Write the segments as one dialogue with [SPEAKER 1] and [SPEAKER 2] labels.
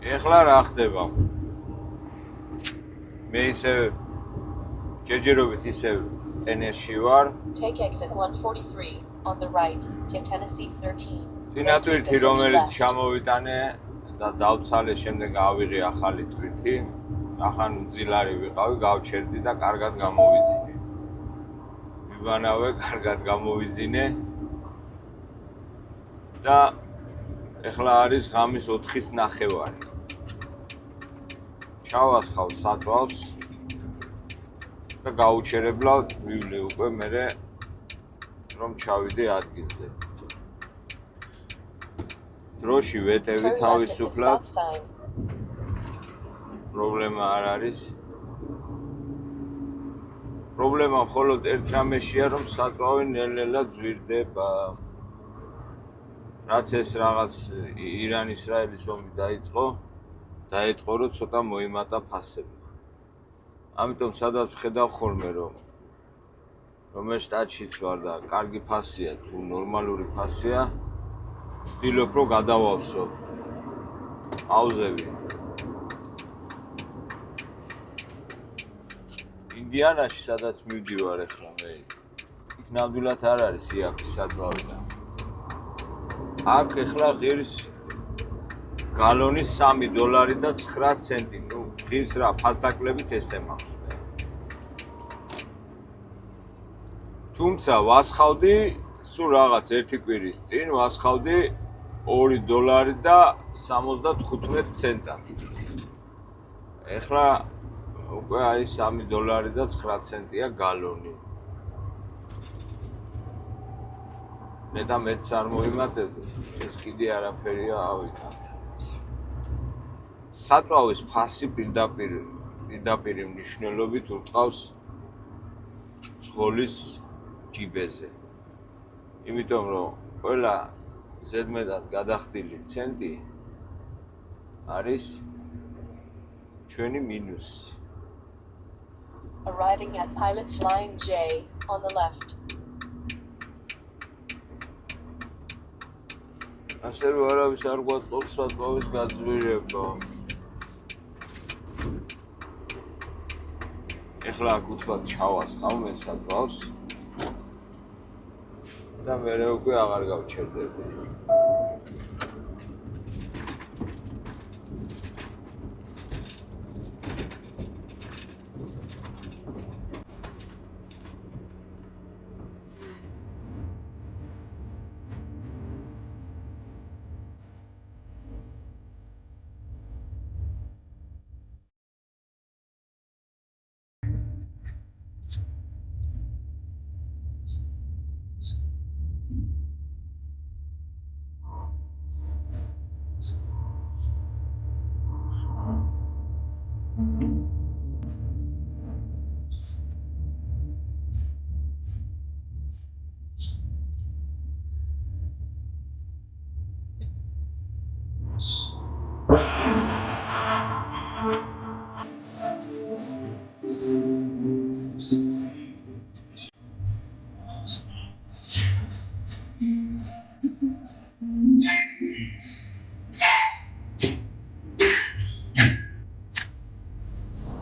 [SPEAKER 1] ეხლა რა ხდება? მე ისე ჯერჯერობით ისე ტენესში ვარ.
[SPEAKER 2] Take exit 143 on the right to Tennessee 13.
[SPEAKER 1] წინა ტვირთი რომელიც ჩამოვიტანე და დავცალე შემდეგ ავიღე ახალი ტვირთი. ახან მძილარი ვიყავი, გავჩერდი და კარგად გამოვიძინე. ვიბანავე, კარგად გამოვიძინე. და ეხლა არის ღამის 4:09. ჩავასხავ საწვავს და გაუჩერებლად მივლე უკვე მერე რომ ჩავიდე ადგილზე. დროში ვეტევი თავისუფლად. პრობლემა არ არის. პრობლემა მხოლოდ ერთ რამეშია, რომ საწვავი ნელ-ნელა ძვირდება. რაც ეს რაღაც ირან-ისრაელის ომი დაიწყო, რომ ცოტა მოიმატა ფასებმა. ამიტომ სადაც ვხედავ ხოლმე, რომ ეს შტატშიც ვარ და კარგი ფასია, თუ ნორმალური ფასია, ვცდილობ, რომ გადავავსო აუზები. ინდიანაში, სადაც მივდივარ ახლა მე, იქ ნამდვილად არ არის იაფის საწვავი და აქ ახლა ღირს გალონი $3 და 9 ცენტი. ნუ ღირს რა, ფასდაკლებით ესე მაქვს მე. თუმცა ვასხავდი სულ რაღაც ერთი კვირის წინ ვასხავდი $2 და 75 ცენტად. ეხლა უკვე აი $3 და 9 ცენტია გალონი. მე და მეც არ მოიმატებდეს, ეს კიდე არაფერია ავიტანთ. საწვავის ფასი პირდაპირ მნიშვნელობით ურტყავს ცხოვლის ჯიბეზე. იმიტომ რომ ყველა ზედმეტად გადახდილი ცენტი არის ჩვენი მინუსი.
[SPEAKER 2] Arriving at Pilot Flying J on the left.
[SPEAKER 1] ასე რომ არავის არ გვაწყობს საწვავის გაძვირება. ეხლა აქ უცბად ჩავასხავ მე საწვავს და მერე უკვე აღარ გავჩერდები.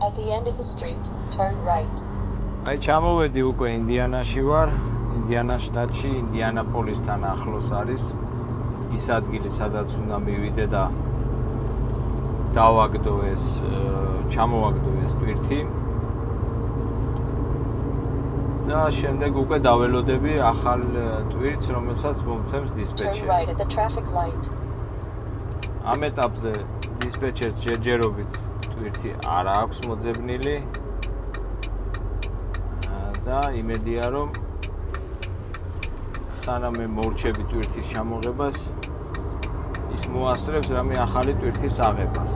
[SPEAKER 2] At the end of the street, turn right.
[SPEAKER 1] აი ჩამოვედი უკვე ინდიანაში ვარ, ინდიანა შტატში, ინდიანაპოლისთან ახლოს არის ის ადგილი, სადაც უნდა მივიდე და ჩამოვაგდო ეს ტვირთი. და შემდეგ უკვე დაველოდები ახალ ტვირთს, რომელსაც მომცემს დისპეჩერი.
[SPEAKER 2] Turn right at the traffic light.
[SPEAKER 1] ამ ეტაპზე დისპეჩერს ჯერჯერობით ტვირთი არ აქვს მოძებნილი და იმედია რომ სანამ მე მორჩები ტვირთის ჩამოღებას ის მოასწრებს რამე ახალი ტვირთის აღებას.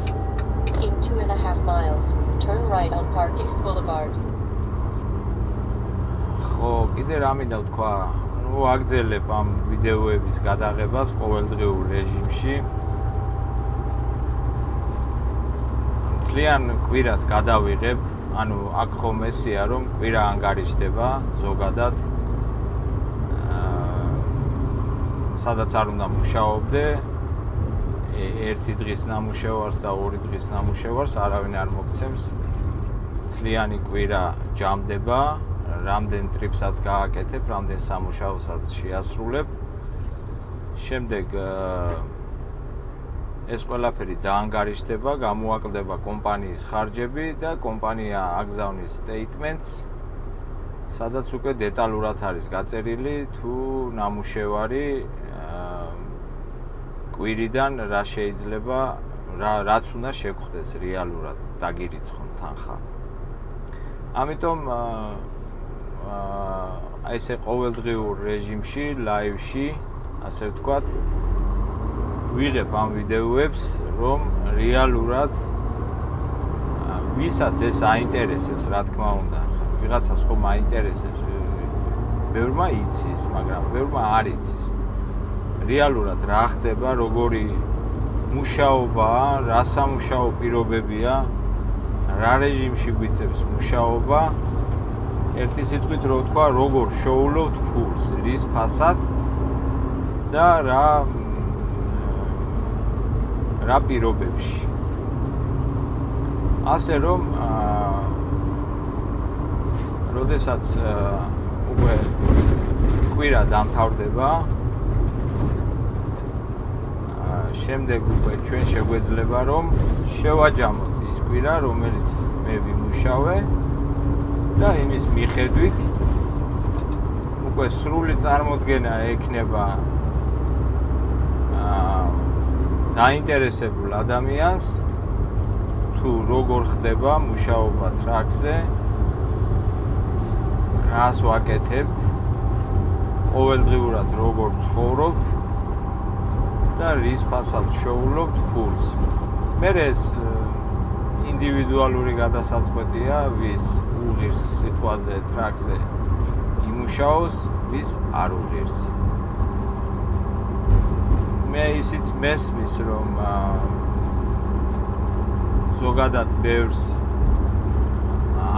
[SPEAKER 2] In 2.5 miles, turn right on Park East Boulevard.
[SPEAKER 1] ხო, კიდე რა მინდა ვთქვა, ნუ აგძელებ ამ ვიდეოების გადაღებას ყოველდღიურ რეჟიმში. მთლიან კვირას გადავიღებ, ანუ აქ ხომ ესია რომ კვირა ანგარიშდება ზოგადად. სადაც არ უნდა მუშაობდე, ერთი დღის ნამუშევარს და ორი დღის ნამუშევარს არავინ არ მოგცემს. თლიანი კვირა ჯამდება, რამდენ ტრიპსაც გააკეთებ, რამდენ სამუშაოსაც შეასრულებ. შემდეგ ეს ყველაფერი დაანგარიშდება, გამოაკლდება კომპანიის ხარჯები და კომპანია აგზავნის statements, სადაც უკვე დეტალურად არის გაწერილი თუ ნამუშევარი კვირიდან რა შეიძლება, რაც უნდა შეგხვდეს რეალურად დაგირიცხონ თანხა. ამიტომ აი ესე ყოველდღიურ რეჟიმში, ლაივში, ასე ვთქვათ, ვიღებ ამ ვიდეოებს, რომ რეალურად ვისაც ეს აინტერესებს, რა თქმა უნდა, ვიღაცას ხომ აინტერესებს, ბევრმა იცის, მაგრამ ბევრმა არ იცის. რეალურად რა ხდება, როგორი მუშაობაა, რა სამუშაო პირობებია, რა რეჟიმში გვიწევს მუშაობა. ერთი სიტყვით რო ვთქვა, როგორ შოულობთ ფულს, რის ფასად და რა პირობებში. ასე რომ როდესაც უკვე კვირა დამთავრდება, შემდეგ უკვე ჩვენ შეგვეძლება რომ შევაჯამოთ ის კვირა, რომელიც მე ვიმუშავე და იმის მიხედვით უკვე სრული წარმოდგენა ექნება დაინტერესებულ ადამიანს თუ როგორ ხდება მუშაობა ტრაქზე, რას ვაკეთებთ, ყოველდღიურად როგორ ცხოვრობთ და რის ფასად შოულობთ ფულს. მერე ეს ინდივიდუალური გადასაწყვეტია, ვის უღირს სიტყვაზე ტრაქზე იმუშაოს, ვის არ უღირს. მე ისიც მესმის, რომ ზოგადად ბევრს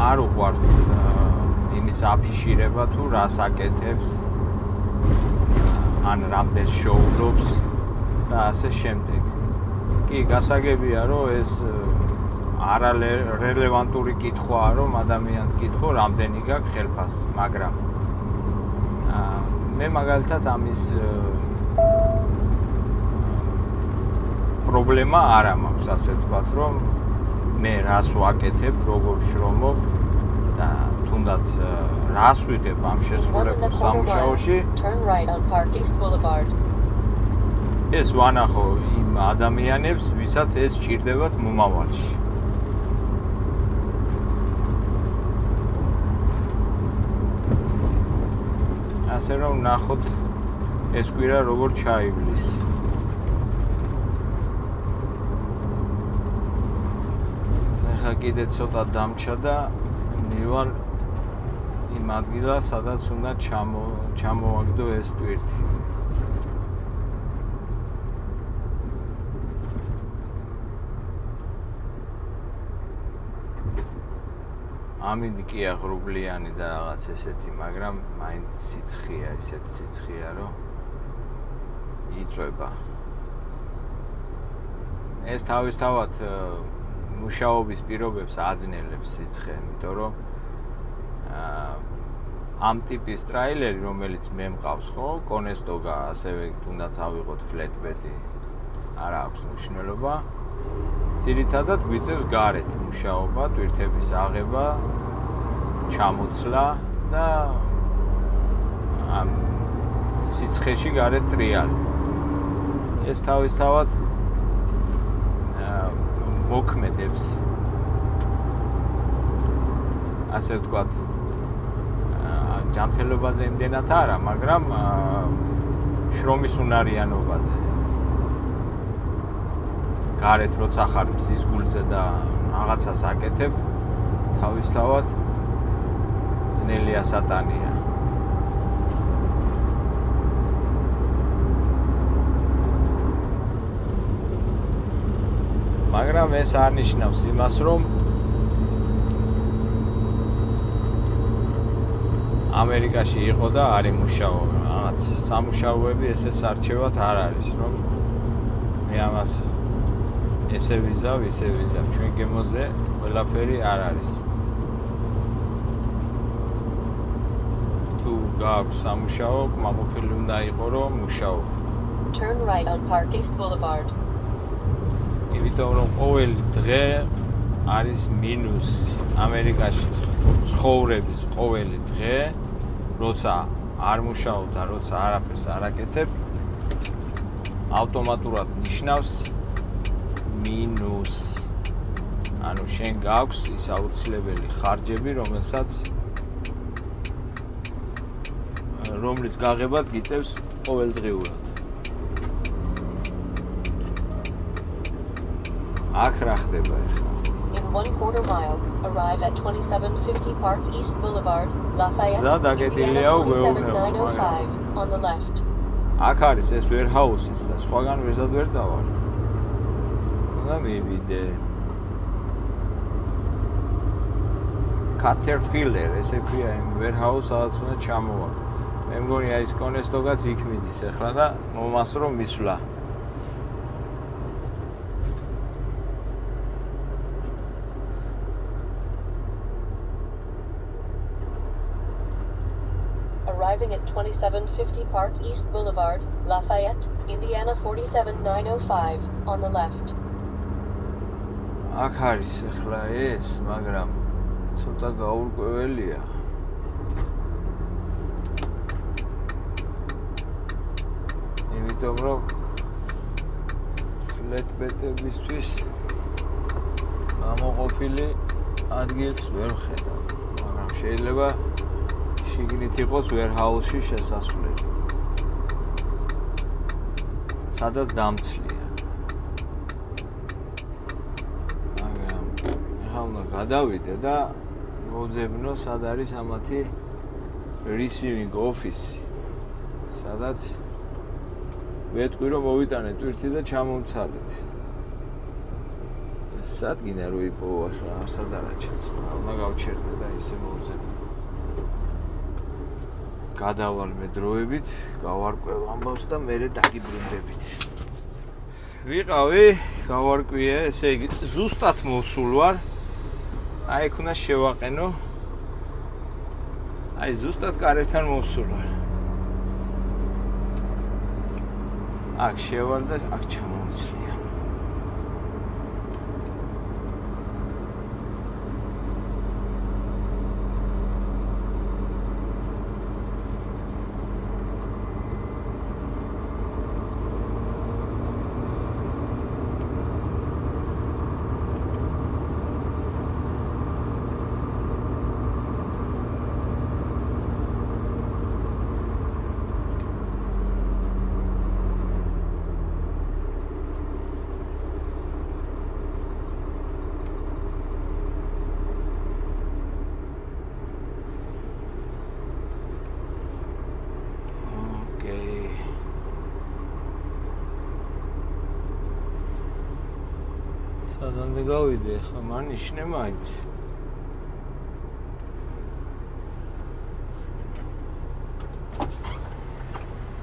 [SPEAKER 1] არ უყვარს იმის აფიშირება თუ რას აკეთებს, ან რამდენს შოულობს და ასე შემდეგ. კი, გასაგებია, რომ ეს არარელევანტური კითხვაა, რომ ადამიანს კითხო, რამდენი გაქვს ხელფასი, მაგრამ მე მაგალითად ამის პრობლემა არ მაქვს, ასე ვთქვათ, რომ მე რას ვაკეთებ, როგორ შრომობ და თუნდაც რას ვიღებ ამ შესრულებულ სამუშაოში. ეს ვანახო იმ ადამიანებს, ვისაც ეს სჭირდებათ მომავალში. ასე რომ ნახოთ ეს კვირა როგორ ჩაივლის. ახლა კიდე ცოტა დამჩა და მივალ იმ ადგილას, სადაც უნდა ჩამოვაგდო ეს ტვირთი. ამინდი კი აღრუბლიანი და რაღაც ესეთი, მაგრამ მაინც სიცხეა, ისეთი სიცხეა, რომ იწვება. ეს თავისთავად მუშაობის პირობებს აძნელებს სიცხე, იმიტომ რომ ამ ტიპის ტრაილერი, რომელიც მე მყავს, ხო, კონესტოგა, ასევე თუნდაც ავიღოთ ფლეტბედი, არ აქვს მნიშვნელობა. ძირითადად გვიწევს გარეთ მუშაობა, ტვირთების აღება, ჩამოცლა და ამ სიცხეში გარეთ ტრიალი. ეს თავისთავად მოქმედებს, ასე ვთქვათ, ჯანმრთელობაზე იმდენად არა, მაგრამ შრომის უნარიანობაზე. გარეთ როცა ხარ მზის გულზე და რაღაცას აკეთებ, თავისთავად ძნელია სატანია. მაგრამ ეს არ ნიშნავს იმას, რომ ამერიკაში იყო და არ იმუშაო. რაღაც სამუშაოები ესე სარჩევად არ არის, რომ მე მე ამას ესე ვიზავ, ისე ვიზავ. ჩვენ გემოზე ყველაფერი არ არის. თუ გაქვს სამუშაო, კმაყოფილი უნდა იყო, რომ მუშაო.
[SPEAKER 2] Turn right on Park East Boulevard.
[SPEAKER 1] იმიტომ რომ ყოველი დღე არის მინუს ამერიკაში ცხოვრების ყოველი დღე, როცა არ მუშაობ და როცა არაფერს არ აკეთებ, ავტომატურად ნიშნავს მინუს. ანუ შენ გაქვს ის აუცილებელი ხარჯები, რომლის გაღებაც გიწევს ყოველდღიურად. აქ რა ხდება ახლა?
[SPEAKER 2] In 1/4 mile, arrive at 2750 Park East Boulevard, Lafayette, Indiana 47905 on the left.
[SPEAKER 1] აქ არის ეს warehouse-ის და სხვაგან ვერცად ვერ წავალ. უნდა მივიდე. Caterpillar, ესე ქვია იმ warehouse, სადაც უნდა ჩამოვალ. მე მგონი ის კონესტოგაც იქ მიდის ახლა და მომასრო მისვლა.
[SPEAKER 2] Arriving at 2750 Park East Boulevard, Lafayette, Indiana 47905 on the left.
[SPEAKER 1] აქ არის ახლა ეს, მაგრამ ცოტა გაურკვეველია. იმიტომ რომ flatbed-ებისთვის გამოყოფილი ადგილს ვერ ხედავ, მაგრამ შეიძლება შიგნით იყოს warehouse-ში შესასვლელი. სადაც დამცლია. მაგრამ ახლა უნდა გადავიდე და მოძებნო სად არის ამათი receiving office-ი. სადაც ვეთქვი რომ მოვიტანე ტვირთი და ჩამომცადეთ. ეს სად გინდა რომ იპოვო ახლა არსად არაჩენს, უნდა გავჩერდე და ისე მოვძებნო. გადავალ მე დროებით, გავარკვევ ამბავს და მერე დაგიბრუნდებით. ვიყავი, გავარკვიე, ესე იგი ზუსტად მოსულ ვარ. აი იქ უნდა შევაყენო. აი ზუსტად კარებთან მოსულ ვარ. აქ შევალ და აქ ჩამომცლია. სადამდე გავიდე, ხა მან იშნე მაინც.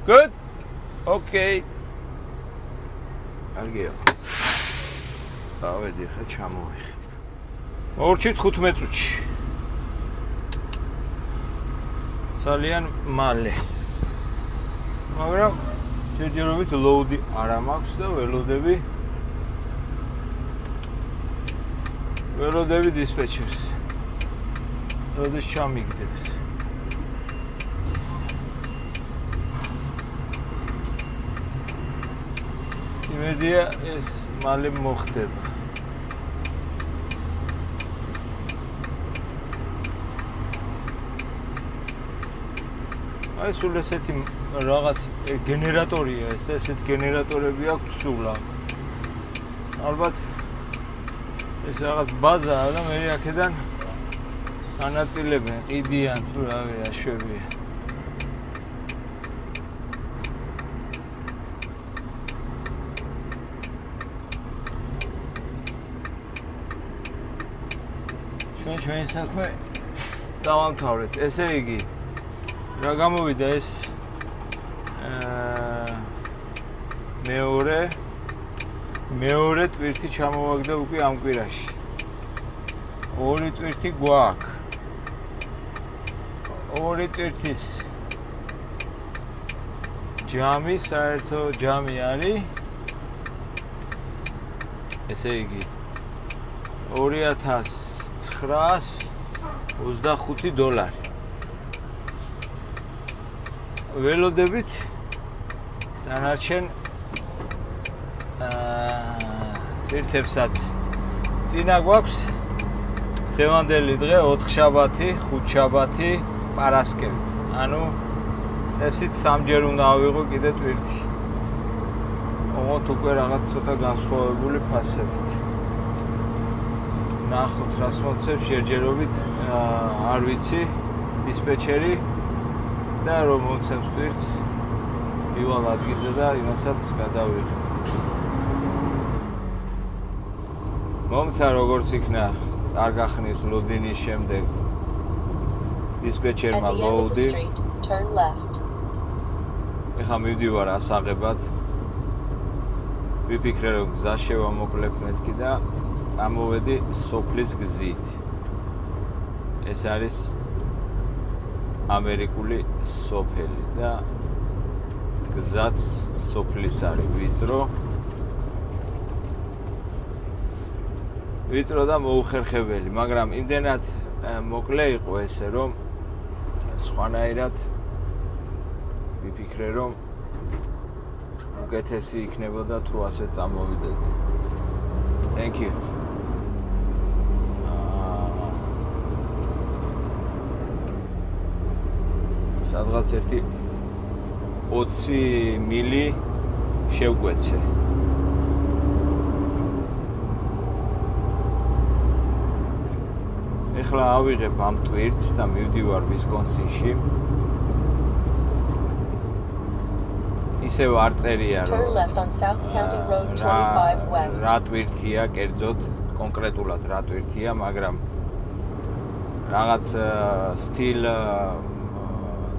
[SPEAKER 1] Good. Okay. კარგია. დავედი ხა ჩამოვიხე. მორჩით 15 წუთში. ძალიან მალე. მაგრამ ჯერჯერობით ლოუდი არ მაქვს და ველოდები დისპეჩერს. როდის ჩამიგდებს. იმედია ეს მალე მოხდება. აი სულ ესეთი რაღაც გენერატორია ეს და ესეთ გენერატორები აქვს სულა. ალბათ ეს რაღაც ბაზაა და მე აქედან ანაწილებენ, ყიდიან თუ რავი, აშვებია. ჩვენ საქმე დავამთავრეთ. ესე იგი, რა გამოვიდა ეს მეორე მეორე ტვირთი ჩამოვაგდა უკვე ამ კვირაში. ორი ტვირთი გვაქვს. ორი ტვირთის ჯამი, საერთო ჯამი არის. ესე იგი $2925. ველოდებით დანარჩენ ტვირთებსაც წინა გვაქვს დღევანდელი დღე 4 შაბათი, 5 შაბათი, პარასკევი. ანუ წესით სამჯერ უნდა ავიღო კიდე ტვირთი. ოღონდ უკვე რაღაც ცოტა განსხვავებული ფასებით. ნახოთ რას მოცემს ჯერჯერობით, არ ვიცი, დისპეჩერი და რომ მოცემს ტვირთს ივალ ადგილზე და იმასაც გადავიღე. მომცა როგორც იქნა კარგა ხნის ლოდინის შემდეგ დისპეჩერმა ლოუდი. ეხლა მივდივარ ასაღებად. ვიფიქრე რომ გზა შევამოკლებ მეთქი და წამოვედი სოფლის გზით. ეს არის ამერიკული სოფელი და გზაც სოფლის არის ვიწრო და მოუხერხებელი, მაგრამ იმდენად მოკლე იყო ესე რომ სხვანაირად ვიფიქრე რომ უკეთესი იქნებოდა თუ ასე წამოვიდედი. Thank you. სადღაც ერთი 20 მილი შევკვეცე. ეხლა ავიღებ ამ ტვირთს და მივდივარ ვისკონსინში. ისევ არ წერია რომ რა ტვირთია, კერძოდ კონკრეტულად რა ტვირთია, მაგრამ რაღაც სტილ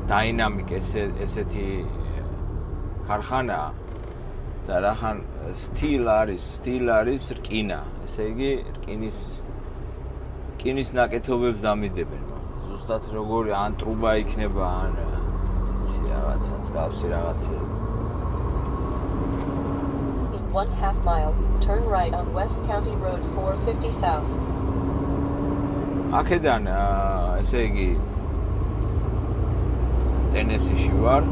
[SPEAKER 1] დაინამიკ ესეთი ქარხანაა და რახან სტილ არის რკინა. ესე იგი რკინის ნაკეთობებს დამიდებენ. ზუსტად როგორი ან ტრუბა იქნება, ან რაღაცა მსგავსი რაღაცა.
[SPEAKER 2] 1/2 mile, turn right on West County Road 450 South.
[SPEAKER 1] აქედან ესე იგი ტენესიში ვარ.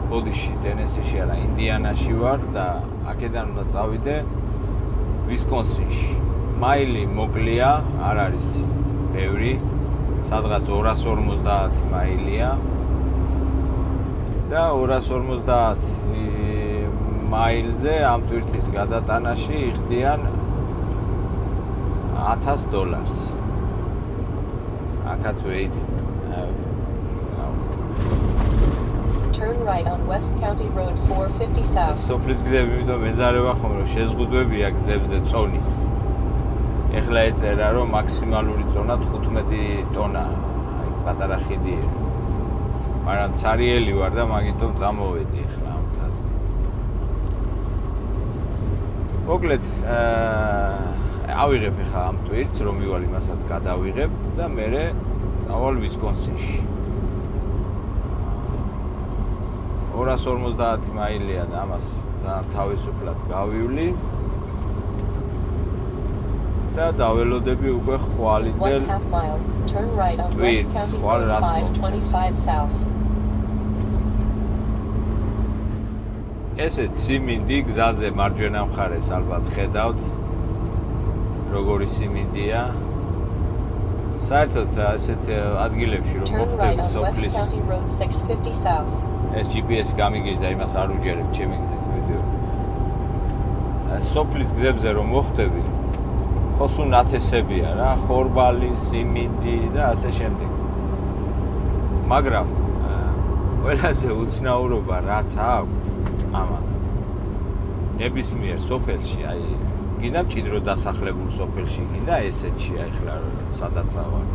[SPEAKER 1] ბოდიში, ტენესიში არა, ინდიანაში ვარ და აქედან უნდა წავიდე ვისკონსინში. მაილი მოკლეა, არ არის ბევრი, სადღაც 250 მაილია. და 250 მაილზე ამ ტვირთის გადატანაში იხდიან $1000. აქაც wait.
[SPEAKER 2] Turn right on West County Road 450 South.
[SPEAKER 1] სოფლის გზები, იმიტომ მეზარება ხომ რომ შეზღუდვებია გზებზე წონის. ეხლა ეწერა რომ მაქსიმალური წონა 15 ტონა. აი პატარა ხიდი. მაგრამ ცარიელი ვარ და მაგიტომ წამოვედი ეხლა ამ გზაზე. მოკლედ, ავიღებ ეხლა ამ ტვირთს, რომ მივალ იმასაც გადავიღებ და მერე წავალ ვისკონსინში. 250 მაილია და ამას თავისუფლად გავივლი. და დაველოდები უკვე ხვალინდელ ტვირთს, ხვალ რას მომცემს. ესეც სიმინდი გზაზე მარჯვენა მხარეს ალბათ ხედავთ როგორი სიმინდია. საერთოდ ასეთ ადგილებში რომ მოხდები სოფლის ეს GPS გამიგეჯ და იმას არ უჯერებ, ჩემი გზით მივდივარ. სოფლის გზებზე რომ მოხდები, ხო სულ ნათესებია რა, ხორბალი, სიმინდი და ასე შემდეგ. მაგრამ ყველაზე უცნაურობა რაც აქვს ამათ ნებისმიერ სოფელში, აი გინდა მჭიდრო დასახლებულ სოფელში, გინდა ესეთში, აი ხლა სადაც ვარ,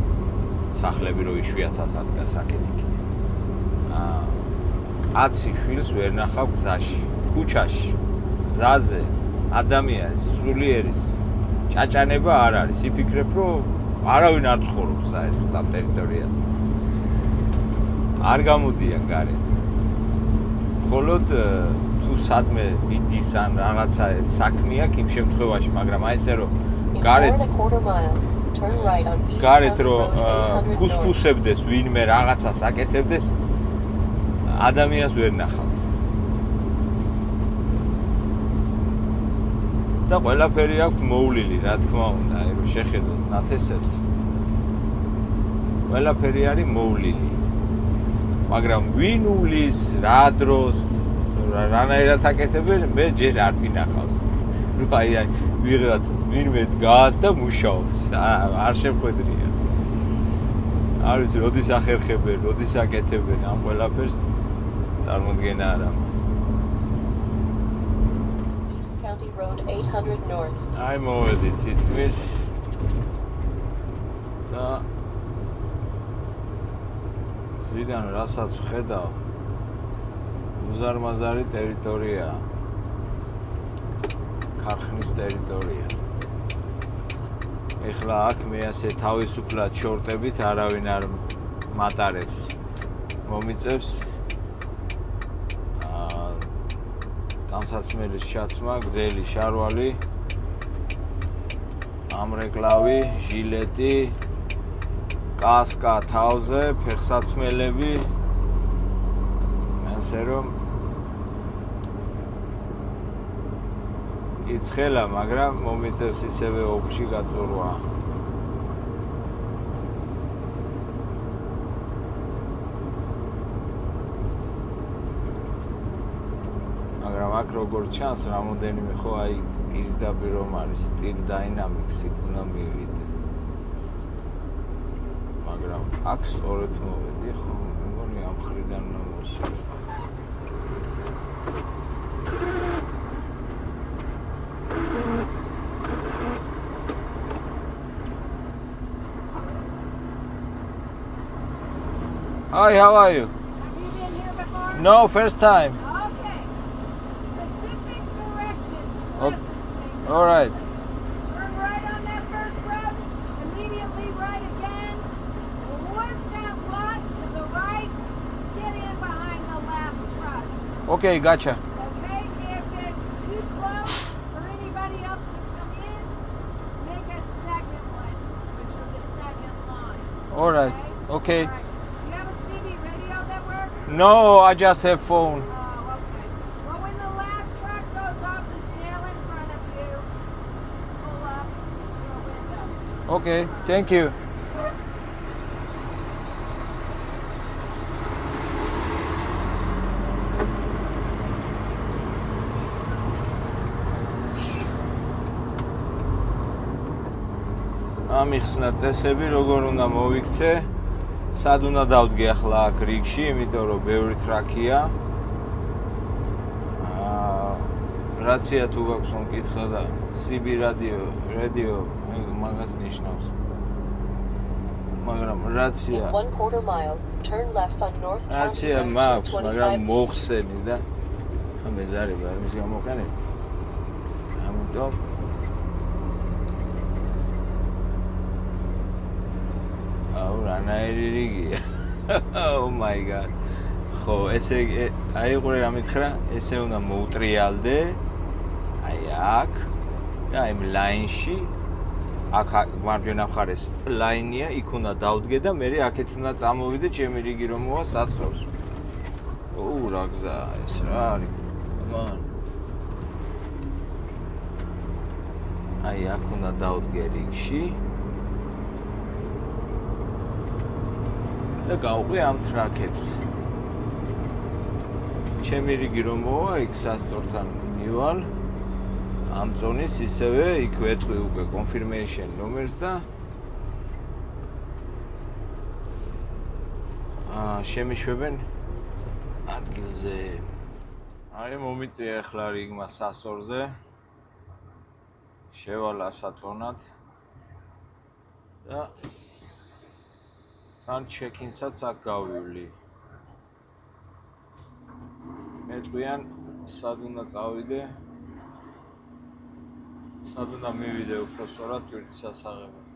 [SPEAKER 1] სახლები რო იშვიათად ადგას აქეთ-იქით. კაცი შვილს ვერ ნახავ გზაში, ქუჩაში, გზაზე, ადამიანის, სულიერის ჭაჭანება არ არის. იფიქრებ, რომ არავინ არ ცხოვრობს საერთოდ ამ ტერიტორიაზე. არ გამოდიან გარეთ. მხოლოდ თუ სადმე მიდის ან რაღაცა საქმე აქვს იმ შემთხვევაში, მაგრამ აი ესე რომ გარეთ რომ ფუსფუსებდეს ვინმე რაღაცას აკეთებდეს, ადამიანს ვერ ნახავთ. და ყველაფერი აქვს მოვლილი, რა თქმა უნდა, აი რომ შეხედოთ ნათესებს. ყველაფერი არის მოვლილი. მაგრამ ვინ უვლის, რა დროს, რანაირად აკეთებენ, მე ჯერ არ მინახავს. რომ აი ვიღაც ვინმე დგას და მუშაობს, არ შეხვედრია. არ ვიცი, როდის ახერხებენ, როდის აკეთებენ ამ ყველაფერს წარმოდგენა არ აქვს.
[SPEAKER 2] East County Road 800 North.
[SPEAKER 1] აი მოვედით თითქმის და ზიდან რასაც ვხედავ, უზარმაზარი ტერიტორიაა. ქარხნის ტერიტორია. ეხლა აქ მე ასე თავისუფლად შორტებით არავინ არ მატარებს. მომიწევს განსაცმელის ჩაცმა, გზელი შარვალი, ამრეკლავი, ჟილეტი, კასკა თავზე, ფეხსაცმელები. ასე რომ იცხელა, მაგრამ მომიწევს ისევე ოფში გაწურვა. მაგრამ აქ როგორც ჩანს, რამოდენიმე ხო აი პირდაპირ რომ არის სტილ დაინამიქსი უნდა მივიდე. მაგრამ აქ სწორედ მოვედი, ხო, მეგონი ამ ხრიდან უნდა მოსვლა. Hi, how are you?
[SPEAKER 3] Have you been here before?
[SPEAKER 1] No, first time.
[SPEAKER 3] Okay. Specific directions.
[SPEAKER 1] Okay.
[SPEAKER 3] Listen to me.
[SPEAKER 1] All right.
[SPEAKER 3] Turn right on that first road. Immediately right again. Work that lot to the right. Get in behind the last truck.
[SPEAKER 1] Okay, gotcha.
[SPEAKER 3] Okay? If it's too close for anybody else to come in, make a second one, which is the second line.
[SPEAKER 1] All right. Okay.
[SPEAKER 3] All right. You have a CD radio that works?
[SPEAKER 1] No, I just have phone.
[SPEAKER 3] Oh, okay. Well, when the last truck goes off the snail in front of you, pull up to a window.
[SPEAKER 1] Okay, thank you. ამიხსნა წესები, როგორ უნდა მოვიქცე. სად უნდა დავდგე ახლა აქ რიგში, იმიტომ რომ ბევრი ტრაქია. რაცია თუ გაქვს მომკითხა და CB რადიო მაგას ნიშნავს. მაგრამ რაცია
[SPEAKER 2] In 1/4 mile, turn left on North County
[SPEAKER 1] რაცია
[SPEAKER 2] Road
[SPEAKER 1] მაქვს, მაგრამ
[SPEAKER 2] 225 East.
[SPEAKER 1] მოხსენი და მეზარება იმის გამოყენეთ. ამიტომ აუ რანაირი რიგია. Oh my god. ხო, ესე აი ყურე რა მითხრა, ესე უნდა მოუტრიალდე. აი აქ და აი ლაინში აქ მარჯვენა მხარეს ლაინია, იქ უნდა დავდგე და მე აქეთ უნდა წამოვიდე, ჩემი რიგი რომ მოვა სასწრაფოს. ოუ რა გზა ეს რა არის? მან აი აქ უნდა დავდგე რიგში. და გავყვი ამ ტრაქებს. ჩემი რიგი რომ მოვა, იქ სასწორთან მივალ. ამ ზონის ისევე იქ ვეთყვი უკვე confirmation numbers და შემიშვებენ ადგილზე. აი მომიწია ახლა რიგმა სასწორზე. შევალა სათონად და თან ჩეკინსაც აქ გავივლი. მეტყვიან სად უნდა წავიდე. სად უნდა მივიდე უფრო სწორად ტვირთის სასაღებად.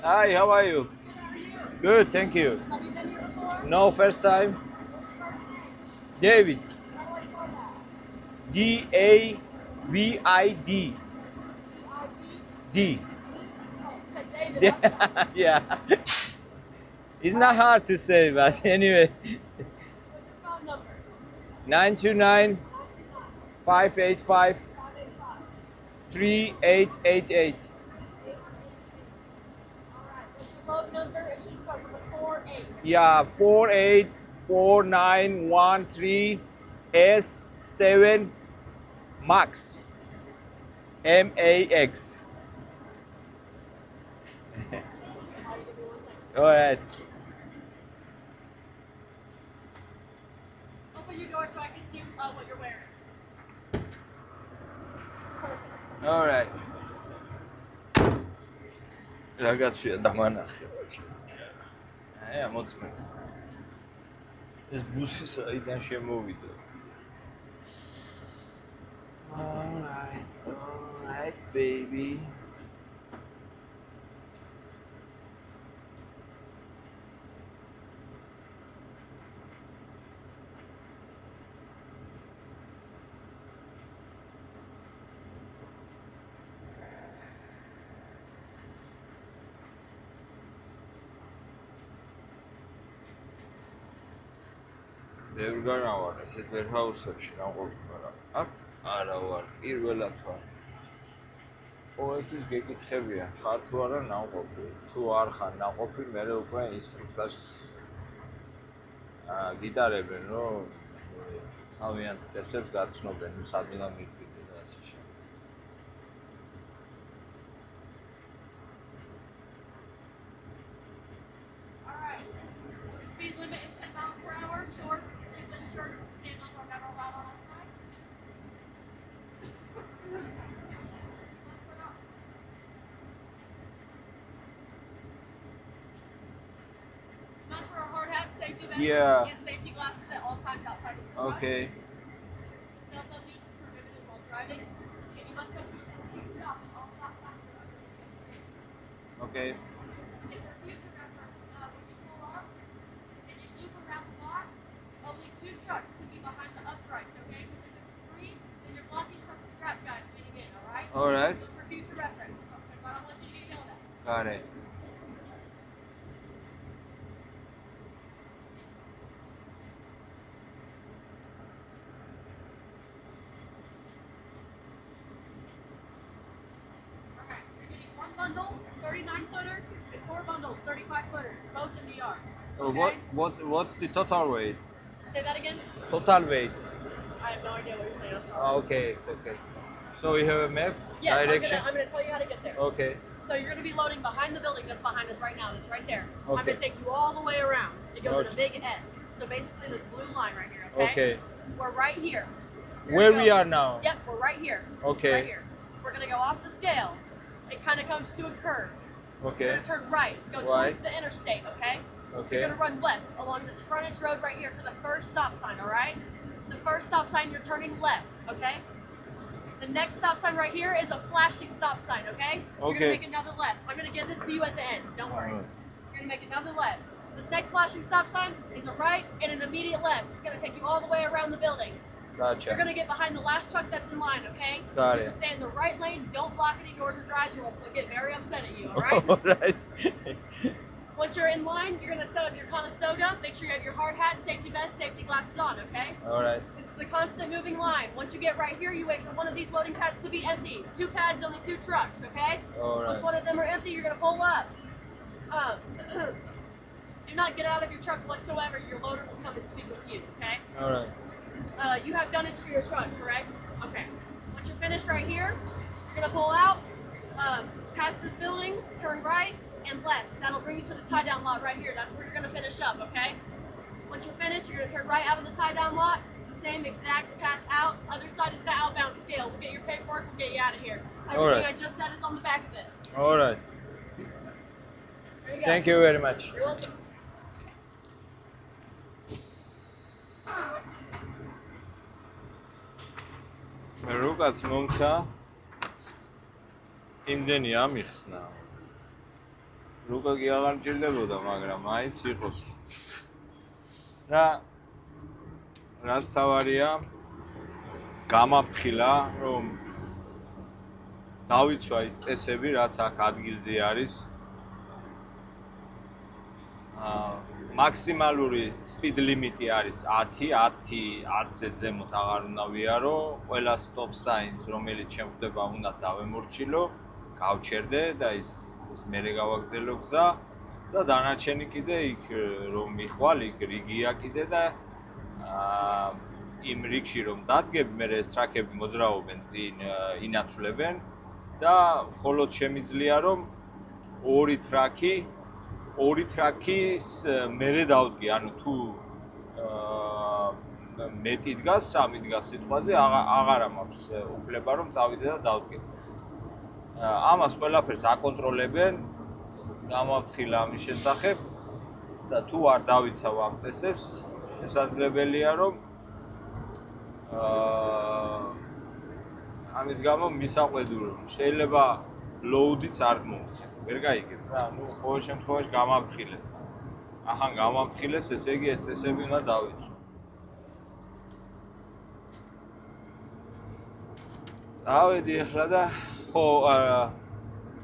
[SPEAKER 1] Hi, how are you? Good, thank you.
[SPEAKER 3] Have you been here before?
[SPEAKER 1] No, first time.
[SPEAKER 3] What's your first name?
[SPEAKER 1] David.
[SPEAKER 3] How do I spell that?
[SPEAKER 1] D-A-V-I-D.
[SPEAKER 3] D-I-D?
[SPEAKER 1] D.
[SPEAKER 3] Oh, it said David. That's
[SPEAKER 1] Yeah. It's not hard to say, but anyway.
[SPEAKER 3] What's your phone number?
[SPEAKER 1] 929
[SPEAKER 3] 929
[SPEAKER 1] 585
[SPEAKER 3] 585
[SPEAKER 1] 3888.
[SPEAKER 3] 888. Alright, what's your load number? It should start with a 48.
[SPEAKER 1] Yeah, 484913 S7 Max. MAX.
[SPEAKER 3] Alright, give me 1 second.
[SPEAKER 1] Alright.
[SPEAKER 3] Open your door so I can see what you're wearing. Perfect.
[SPEAKER 1] Alright. Ragazzi, დამანახე. აი, მოწმე. ეს ბუსი საიდან შემოვიდა. Alright, baby. ბევრ განავარ ესეთ ვერჰაუსებში განყოფილ არა. აქ არა ვარ, პირველად ვარ. ყოველთვის გეკითხებიან, ხარ თუ არა ნაყოფი. თუ არ ხარ ნაყოფი, მე უკვე ინსტრუქტორს გიტარებენ, რომ თავიანთ წესებს გაცნობენ, ნუ სად უნდა მიხვიდე და ასე შემდეგ.
[SPEAKER 3] Alright. Speed limit is 10 miles per hour. Shorts, sleeveless shirts, and sandals are never allowed on outside. Must wear a hard hat, safety vest,
[SPEAKER 1] Yeah.
[SPEAKER 3] and safety glasses at all times outside of your truck.
[SPEAKER 1] Okay.
[SPEAKER 3] Cell phone use is prohibited while driving, and you must come to a complete stop at all stop signs and other pedestrians.
[SPEAKER 1] Okay.
[SPEAKER 3] And for future reference, when you pull up and you loop around the block, only 2 trucks can be behind the uprights, okay? Because if it's 3, then you're blocking from the scrap guys getting in, alright?
[SPEAKER 1] Alright.
[SPEAKER 3] Just for future reference. I don't want you to get yelled at.
[SPEAKER 1] Got it.
[SPEAKER 3] Alright, you're getting 1 bundle, 39-footer, and 4 bundles, 35-footers, both in the yard. Okay?
[SPEAKER 1] What's the total weight?
[SPEAKER 3] Say that again?
[SPEAKER 1] Total weight.
[SPEAKER 3] I have no idea what you're saying, I'm sorry.
[SPEAKER 1] Okay, it's okay. So you have a map?
[SPEAKER 3] Yes,
[SPEAKER 1] Direction?
[SPEAKER 3] I'm gonna tell you how to get there.
[SPEAKER 1] Okay.
[SPEAKER 3] So you're gonna be loading behind the building that's behind us right now. That's right there. I'm
[SPEAKER 1] Okay.
[SPEAKER 3] gonna take you all the way around. It goes in a
[SPEAKER 1] Okay.
[SPEAKER 3] big S. So basically this blue line right here. Okay.
[SPEAKER 1] Okay.
[SPEAKER 3] We're right here. We're
[SPEAKER 1] Where
[SPEAKER 3] gonna
[SPEAKER 1] we
[SPEAKER 3] go-
[SPEAKER 1] are now?
[SPEAKER 3] Yep, we're right here.
[SPEAKER 1] Okay.
[SPEAKER 3] Right here. We're gonna go off the scale. It kind of comes to a curve. We're
[SPEAKER 1] Okay.
[SPEAKER 3] gonna turn right. Go
[SPEAKER 1] Right.
[SPEAKER 3] towards the interstate. Okay.
[SPEAKER 1] Okay.
[SPEAKER 3] You're gonna run west along this frontage road right here to the first stop sign. All right. The first stop sign, you're turning left. Okay. The next stop sign right here is a flashing stop sign, okay? You're
[SPEAKER 1] Okay.
[SPEAKER 3] gonna make another left. I'm gonna give this to you at the end. Don't worry.
[SPEAKER 1] Alright.
[SPEAKER 3] You're gonna make another left. This next flashing stop sign is a right and an immediate left. It's gonna take you all the way around the building. You're
[SPEAKER 1] Gotcha.
[SPEAKER 3] gonna get behind the last truck that's in line, okay?
[SPEAKER 1] Got
[SPEAKER 3] You're
[SPEAKER 1] it.
[SPEAKER 3] gonna stay in the right lane. Don't block any doors or drives, or else they'll get very upset at you, alright?
[SPEAKER 1] Alright.
[SPEAKER 3] Once you're in line, you're gonna set up your Conestoga. Make sure you have your hard hat, safety vest, safety glasses on, okay?
[SPEAKER 1] Alright.
[SPEAKER 3] It's the constant moving line. Once you get right here, you wait for one of these loading pads to be empty. 2 pads, only 2 trucks, okay?
[SPEAKER 1] Alright.
[SPEAKER 3] Once one of them are empty, you're gonna pull up. Do not get out of your truck whatsoever. Your loader will come and speak with you.
[SPEAKER 1] All right.
[SPEAKER 3] You have dunnage for your truck, correct? Okay. Once you're finished right here, you're gonna pull out, past this building, turn right and left. That'll bring you to the tie down lot right here. That's where you're gonna finish up, okay? Once you're finished, you're gonna turn right out of the tie down lot. Same exact path out. Other side is the outbound scale. We'll get your paperwork. We'll get you out of here. Everything I just said is on the back of this.
[SPEAKER 1] All right.
[SPEAKER 3] There you go.
[SPEAKER 1] Thank you very much.
[SPEAKER 3] You're welcome.
[SPEAKER 1] რუკაც მომცა იმდენი ამიხსნა რუკა კი აღარ მჭირდებოდა მაგრამ მაინც იყოს და რაც თავარია გამაფრთხილა რომ დავიცვა ის წესები რაც აქ ადგილზე არის მაქსიმალური speed limit-ი არის 10-ზე ზემოთ აღარ უნდა ვიარო, ყველა stop signs, რომელიც შემხვდება, უნდა დავემორჩილო, გავჩერდე და ის მერე გავაგრძელო გზა და დანარჩენი კიდე იქ რომ მიხვალ, იქ რიგია კიდე და იმ რიგში რომ დადგებ, მერე ეს ტრაქები მოძრაობენ წინ, ინაცვლებენ და მხოლოდ შემიძლია რომ ორი ტრაქის მერე დავდგე, ანუ თუ მეტი დგას, 3 დგას სიტყვაზე, აღარა მაქვს უფლება რომ წავიდე და დავდგე. ამას ყველაფერს აკონტროლებენ, გამავთხილა ამის შესახებ და თუ არ დავიცავ ამ წესებს, შესაძლებელია რომ ამის გამო მისაყვედურო შეიძლება load-იც არ მომცე. ვერ გაიგებ რა, ნუ ყოველ შემთხვევაში გამავთხილეს და ახან გამავთხილეს, ესე იგი ეს წესები უნდა დავიცვო. წავედი ახლა და ხო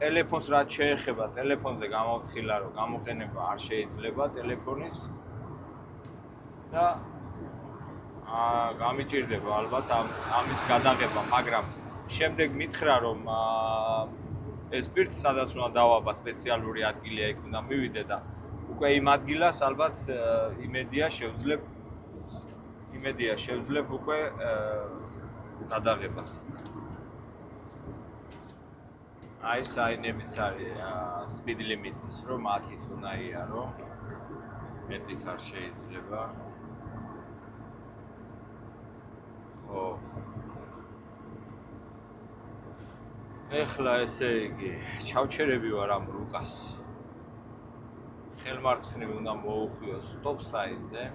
[SPEAKER 1] ტელეფონს რაც შეეხება, ტელეფონზე გამავთხილა რომ გამოყენება არ შეიძლება ტელეფონის და გამიჭირდება ალბათ ამის გადაღება, მაგრამ შემდეგ მითხრა რომ ეს პირთ სადაც უნდა დავაბა სპეციალური ადგილი აქ უნდა მივიდე და უკვე იმ ადგილას ალბათ იმედია შევძლებ უკვე გადაღებას. აი საინებიც არის speed limit-ის რომ 10-ით უნდა იარო. მეტით არ შეიძლება. ხო. ეხლა ესე იგი, ჩავჩერები ვარ ამ რუკას. ხელმარცხნივ უნდა მოუხვიო stop sign-ზე.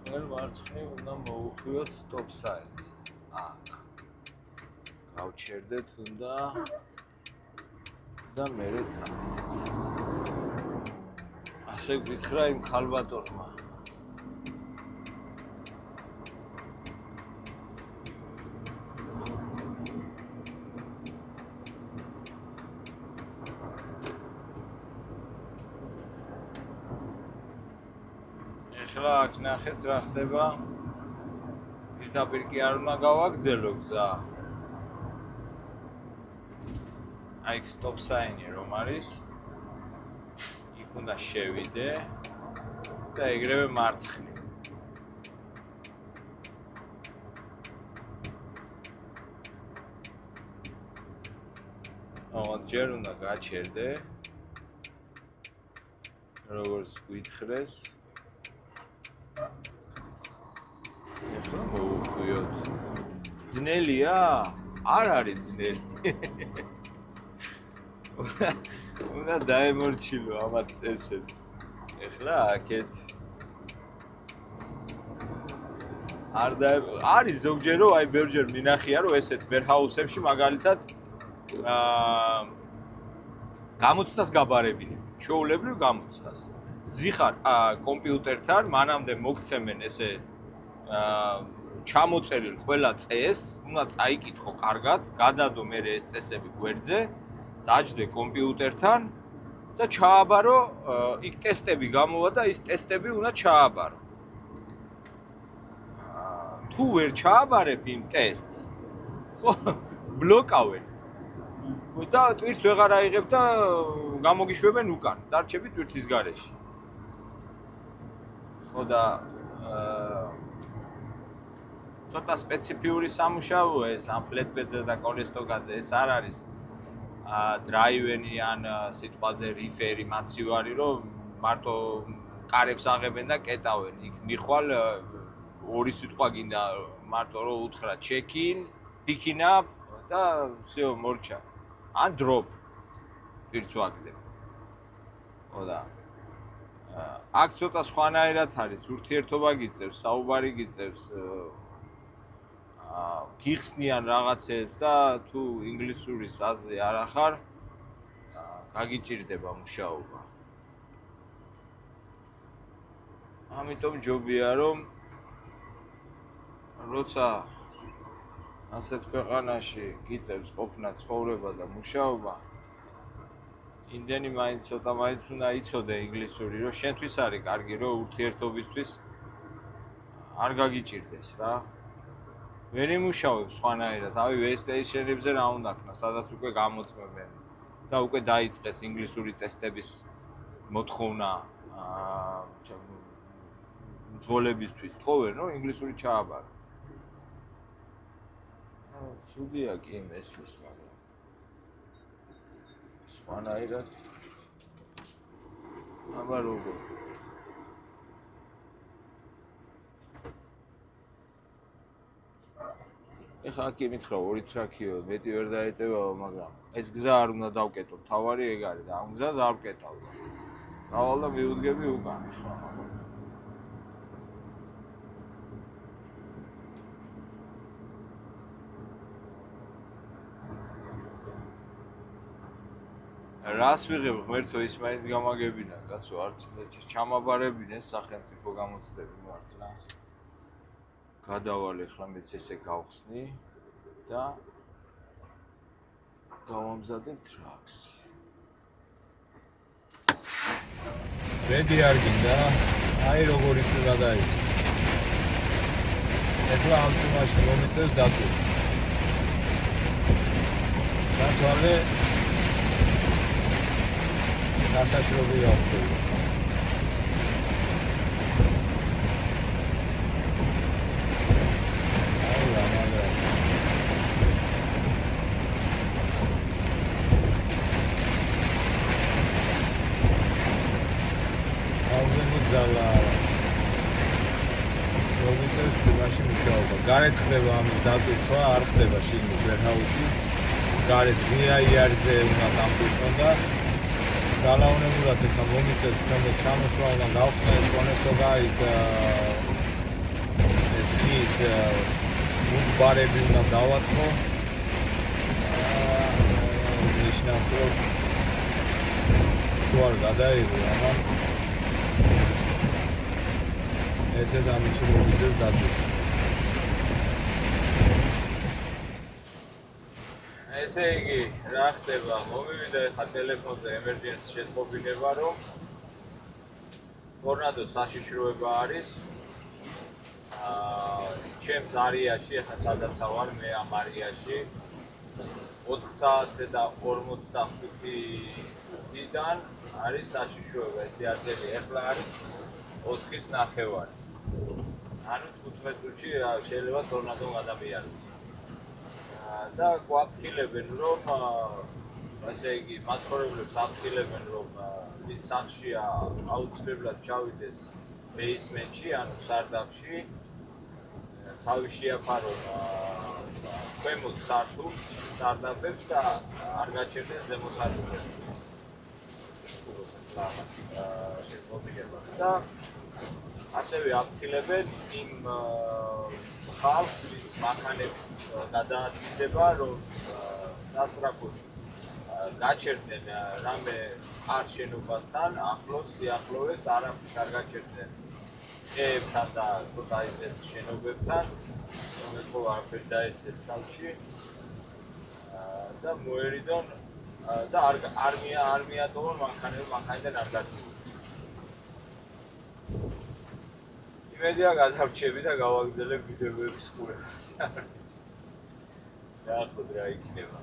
[SPEAKER 1] ხელმარცხნივ უნდა მოუხვიოთ stop sign-ზე. აქ. გავჩერდეთ უნდა და მერე წავიდეთ. ასე გითხრა იმ ხალბატორმა. ეხლა აქ ნახეთ რა ხდება. პირდაპირ კი არ უნდა გავაგრძელო გზა. აი stop sign-ი რომ არის. უნდა შევიდე და ეგრევე მარცხნივ. ჯერ უნდა გაჩერდე. როგორც გითხრეს. ეხლა მოუხვიოთ. ძნელია? არ არის ძნელი. უნდა დაემორჩილო ამათ წესებს. ეხლა აქეთ არის ზოგჯერ რომ აი ბევრჯერ მინახია რომ ესეთ ვერჰაუსებში მაგალითად გამოცდას გაბარებინებ. ჩვეულებრივ გამოცდას. ზიხარ კომპიუტერთან მანამდე მოგცემენ ესე ჩამოწერილ ყველა წესს, უნდა წაიკითხო კარგად, გადადო მე ეს წესები გვერდზე. დაჯდე კომპიუტერთან და ჩააბარო, იქ ტესტები გამოვა და ის ტესტები უნდა ჩააბარო. თუ ვერ ჩააბარებ იმ ტესტს, ხო, ბლოკავენ. და ტვირთს ვეღარ აიღებ და გამოგიშვებენ უკან. დარჩები ტვირთის გარეშე. ხო და ცოტა სპეციფიური სამუშაოა ეს ამ ფლეტბედზე და კონესტოგაზე ეს არ არის დრაივენი ან სიტყვაზე რიფერი მაცივარი რომ მარტო კარებს აღებენ და კეტავენ. იქ მიხვალ ორი სიტყვა გინდა მარტო რომ უთხრა check-in, picking up და всё მორჩა. ან drop პირც ვაგდებ. ხო და აქ ცოტა სხვანაირად არის, ურთიერთობა გიწევს, საუბარი გიწევს, გიხსნიან რაღაცებს და თუ ინგლისურის აზრი არ ახარ, გაგიჭირდება მუშაობა. ამიტომ ჯობია რომ როცა ასეთ ქვეყანაში გიწევს ყოფნა ცხოვრება და მუშაობა, იმდენი მაინც ცოტა მაინც უნდა იცოდე ინგლისური, რომ შენთვის არის კარგი, რომ ურთიერთობისთვის არ გაგიჭირდეს რა. ვერ იმუშავებ სხვანაირად, ავი ვესტეიშენებზე რა უნდა ქნა, სადაც უკვე გამოწმებენ და უკვე დაიწყეს ინგლისური ტესტების მოთხოვნა მძღოლებისთვის თხოვენ, რომ ინგლისური ჩააბარო. სუდია კი მესმის, მაგრამ სხვანაირად აბა როგორ ეხლა აქ იმითხრა ორი ტრაქიო, მეტი ვერ დაეტევაო, მაგრამ ეს გზა არ უნდა დავკეტო, თავარი ეგ არის და ამ გზას არ ვკეტავ. დავალ და მივუდგები უკან. რას ვიღებ ღმერთო ის მაინც გამაგებინა, კაცო, არც ჩამაბარებინეს სახელმწიფო გამოცდები მართლა. გადავალ ეხლა მეც ესე გავხსნი და გავამზადებ ტრაქს. ბედი არ გინდა, აი როგორ ის გადაიწყო. ეხლა ამ თემაში მომიწევს დატვირთვა. დათვალე დასაშრობი ავტო. გარეთ ხდება ამის დატვირთვა, არ ხდება შიგნით ვერჰაუსში. გარეთ VIR-ზე უნდა დამტვირთონ და გალაუნებურად ეხლა მომიწევს თქვენს ჩამოსვლა უნდა გავხსნას კონესტოგა იქ ეს ის მუბარები უნდა დავაწყო. ნიშნავს რომ თუ არ გადაიღო ამან ესე დამიჩნევს დატვირთვა. ესე იგი, რა ხდება? მომივიდა ეხლა ტელეფონზე ემერჯენსი შეტყობინება, რომ ტორნადოს საშიშროება არის. ჩემს არიაში, ეხლა სადაც ვარ, მე ამ არიაში 4 საათზე და 45 წუთიდან არის საშიშროება, ესე აძელი ეხლა არის 4:09. ანუ 15 წუთში შეიძლება ტორნადო გადამიაროს. და გვაფრთხილებენ რომ ასე იგი მაცხოვრებლებს აფრთხილებენ რომ ვინც სახლშია აუცილებლად ჩავიდეს ბეისმენტში ანუ სარდაფში თავი შეაფარონ ქვემოთ სართულს სარდაფებს და არ გაჩერდნენ ზემო სართულებს და ასევე აფრთხილებენ იმ ხალხს ვინც მანქანები გადაადგილდება რომ სასწრაფოდ გაჩერდნენ რამე არ შენობასთან ახლოს სიახლოვეს არაფრით არ გაჩერდნენ ებთან და ცოტა ისეთ შენობებთან რომელთო არაფერი დაეცეთ თავში და მოერიდონ და არ მიატოვონ მანქანიდან არ გაწევენ იმედია გადარჩები და გავაგრძელებ ვიდეოების ყურებას. რა ხო რა იქნება.